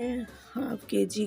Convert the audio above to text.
½ kg